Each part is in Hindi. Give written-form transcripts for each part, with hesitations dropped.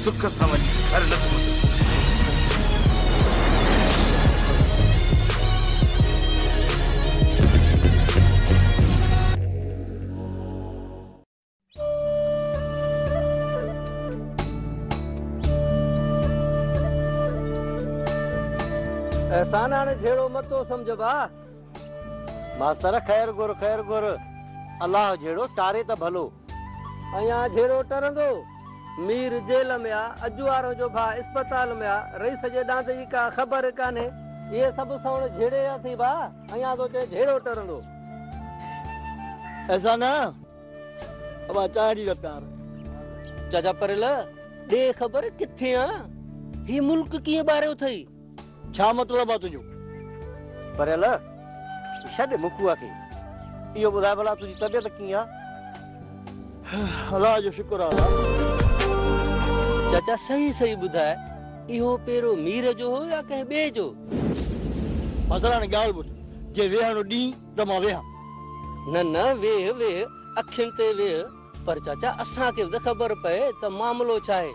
सुख सां वञी घर न पहुचुसि। एहसान हाणे झेड़ो मतो समझबा। मास्तर खैर गुर अल्लाह झेड़ो टारे त भलो। अया झेड़ो टरंदो। मीर जेल में आ, अजवारो जो भा अस्पताल में आ, रईस जे डांद जी का खबर काने। ये सब सवण झेड़े या थी बा। अया तो चे झेड़ो टरंदो। ऐसा ना अब चाड़ी रतार चाचा परेल दे खबर किथे आ। ही मुल्क किए बारे थई। छा मतलब आ तुझो? परेल छॾ मुकुआ खे। इहो ॿुधाए भला तुंहिंजी तबियत कीअं आहे? अल्लाह जो शुक्र आहे। चाचा सही सही ॿुधाए, इहो पेरो मीर जो हो या कंहिं ॿिए जो? मसला ने ॻाल्हि ॿुध, जे वेहणो ॾींहुं त मां वेहां। न न वेह वेह, अखियुनि ते वेह। पर चाचा असांखे बि ख़बर पए त मामलो छा आहे।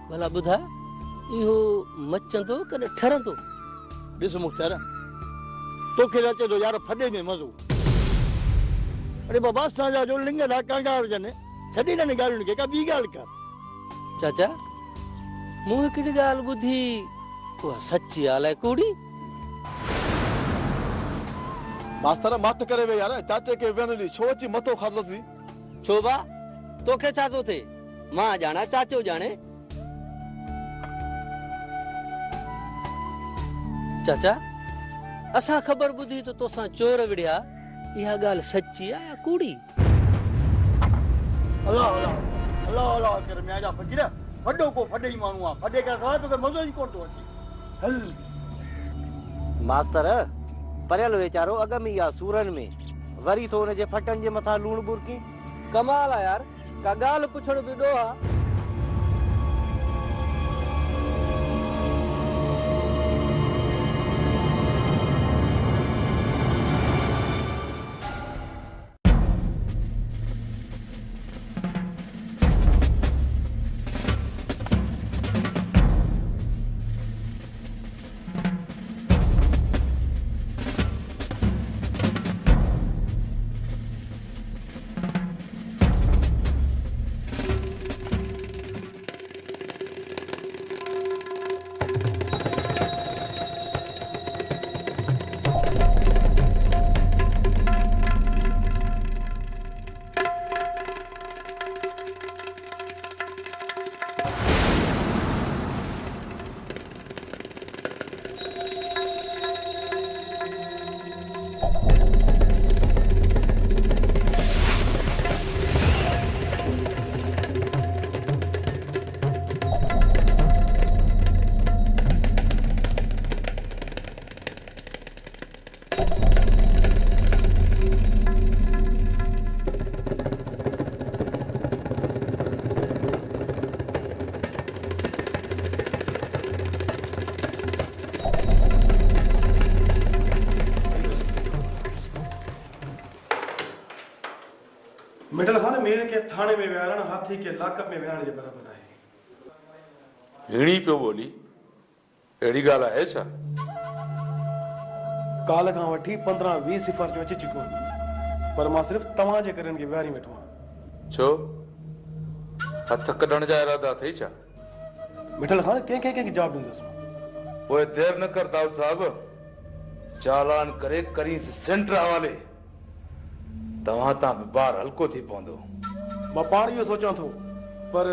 भला ॿुधाए, इहो मचंदो कॾहिं ठरंदो? ॾिस मुख़्तार, तोखे अचे थो यार फॾे में मज़ो। अरे बाबा असांजा जो लिंग ॾा कंगार हुजनि, छॾे न ॻाल्हियुनि खे, का ॿी ॻाल्हि कर। चाचा मूं हिकिड़ी ॻाल्हि ॿुधी, उहा सची आहे अलाए कूड़ी। मास्तर मत करे वे यार, चाचे के वेण दी छो अची मतो खादोसी। छो बा तोखे छा थो थिए? मां ॼाणा चाचो ॼाणे। चाचा असां ख़बर ॿुधी त तोसां चोर विड़िया। इहा ॻाल्हि सची आहे या कूड़ी? अल्लाह अल्लाह अल्लाह अल्लाह कर मैं जा फकीर वॾो को फॾे ई माण्हू आहे। फॾे करे सवाइ तोखे मज़ो ई कोन थो अचे। हल मास्तर परियल वीचारो अॻ में ई आहे सूरनि में, वरी थो हुनजे फटनि जे मथां लूण बुरकी। कमाल आहे यार, का ॻाल्हि पुछण बि ॾोह आहे। मिठल खान मीर के थाने में विहारण हाथी के लाकअप में विहारण जे बराबर आहे। हिड़ी पियो बोली, अहिड़ी ॻाल्हि आहे छा? काल खां वठी 15-20 सिफारिशूं अची चुकियूं आहिनि, पर मां सिर्फ़ तव्हां जे करे खे विहारी वेठो आहियां। छो हथ कढण जा इरादा अथई छा? मिठल खान कंहिंखे जवाब ॾींदुसि। पोइ देर न कर दाऊद साहब, चालान करे करींसि सेंटर हवाले। तव्हां तां बि ॿार हल्को थी पवंदो। मां पाण इहो सोचां थो, पर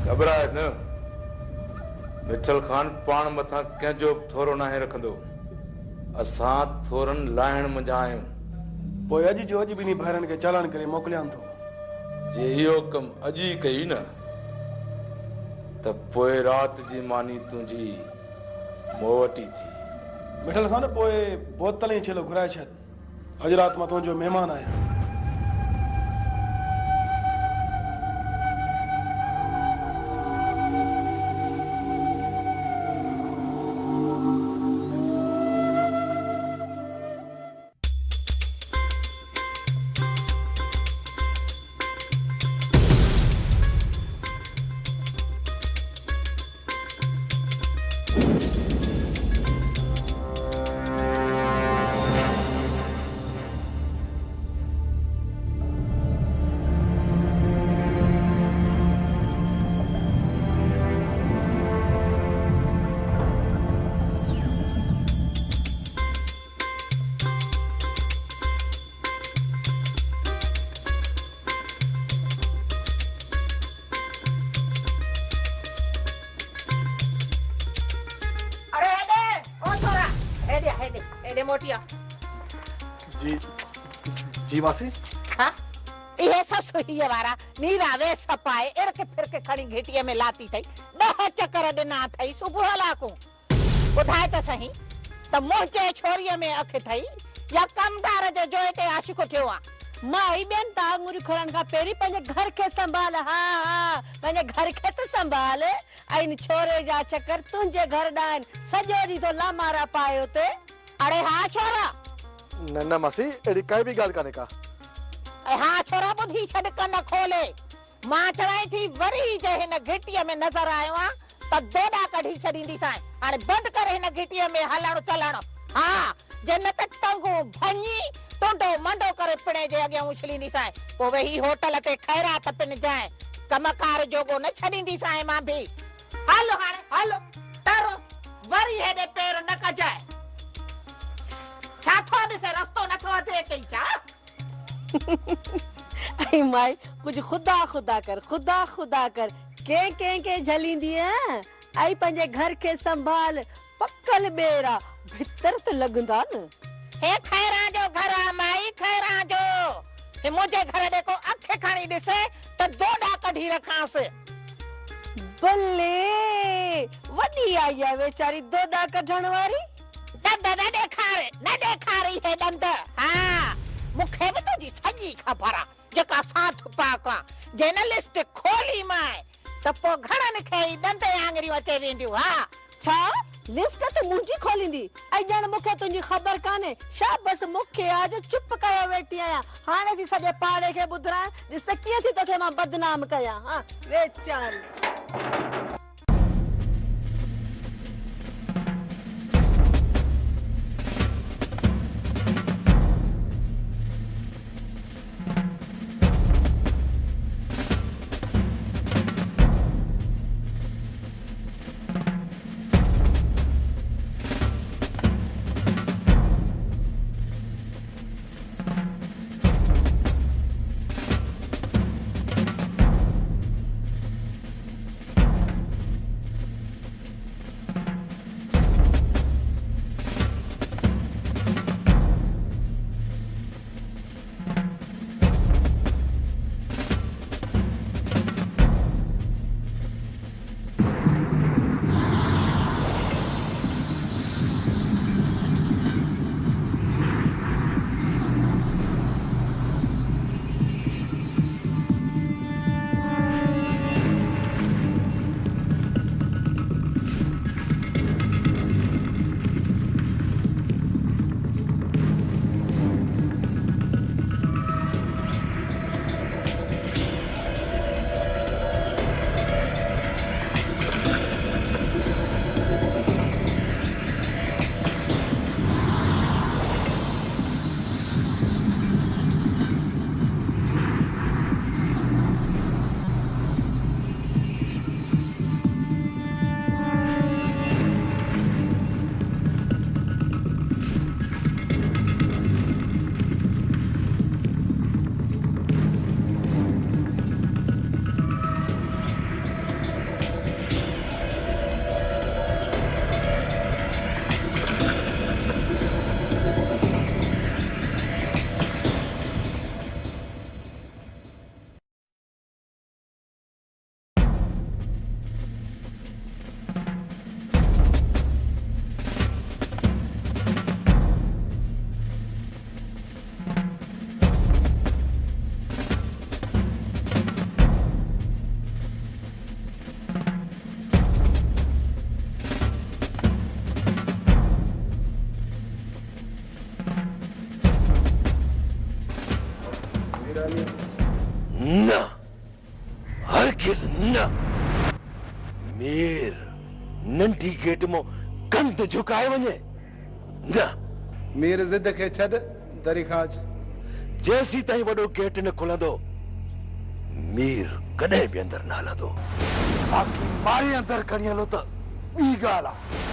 घबराए न। मिठल खान पाण मथां कंहिंजो थोरो नाहे रखंदो। असां थोरनि लाहिण मंझा आहियूं। पोइ अॼु जो अॼु ॿिन्ही भाइरनि खे चालान करे मोकिलियां थो। जे इहो कमु अॼु ई कई न, त पोइ राति जी मानी तुंहिंजी मूं वटि ई थी। मिठल खान पोइ बोतल ऐं छेलो घुराए छॾ। अॼु राति मां तुंहिंजो महिमान आहियां। गोटिया जी जी मासी हाँ ये ससु हीअ वारा नीरा वेस पाए एर के फिर के खड़ी घेटीअ में लाती थई 10 चक्कर ॾिना थई सुबुह लाकू ॿुधाए त सही त मुंहिंजे छोरीअ में अख थई या कमदार जे जोए ते आशिक़ थियो आ माई बेन तांगुरी खोलण का पेरी पंहिंजे घर के संभाल हाँ पंहिंजे घर के त संभाल ऐं छोरे जा चक्कर तुंहिंजे घर ॾांहं सॼो ॾींहुं तो लामारा पायो ते अरे हाँ छोरा न न मासी अहिड़ी काई बि ॻाल्हि कान्हे का हाँ छोरा ॿुधी छॾ कन खोले मां चवाई थी वरी जे हिन घिटीअ में नज़र आयो आ त दोडा कढी छॾींदीसां हाणे बंदि कर हिन घिटीअ में हलण चलण हाँ जे न त टंगू भञी टोंडो मंडो करे पिणे जे अॻियां उछलींदीसां पोइ वेही होटल ते खैरात पिन जाए कमकार जोगो न छॾींदीसां मां बि हलो हाणे हलो तरो वरी हेॾे पैर न कजाए छा थो ॾिसे रस्तो नथो अचे कई छा ऐं माई कुछ खुदा खुदा कर के झलींदी है आई पंहिंजे घर के संभाल पक्कल बेरा भीतर त लगंदा न हे खैरा जो घर आ माई खैरा जो हे मुझे घर देखो अखे खणी ॾिसे त दोडा कढी रखांस भले वॾी आई आहे वेचारी दोडा कढण वारी दंद न ॾेखारी हे दंद हाँ मूंखे बि तुंहिंजी सॼी ख़बर आ जेका साथ पाका जर्नलिस्ट खोली माए त पोइ घणनि खे ई दंद आङरियूं अचे वेंदियूं हा छा लिस्ट त मुंहिंजी खोलींदी ऐं ॼण मूंखे तुंहिंजी ख़बर कान्हे शाबस मूंखे आज चुप कयो वेठी आहियां हाणे थी सॼे पाड़े खे ॿुधायां ॾिस त कीअं थी तोखे मां बदनाम कयां हा वेचारी न हरगिज़ न मीर नंढी गेट मो कंध झुकाए वञे न मीर जिद खे छॾ दरी खाज जेसी ताईं वॾो गेट न खुलंदो मीर कॾहिं बि अंदरि न हलंदो बाक़ी मारे अंदरि खणी हलो त ॿी ॻाल्हि आहे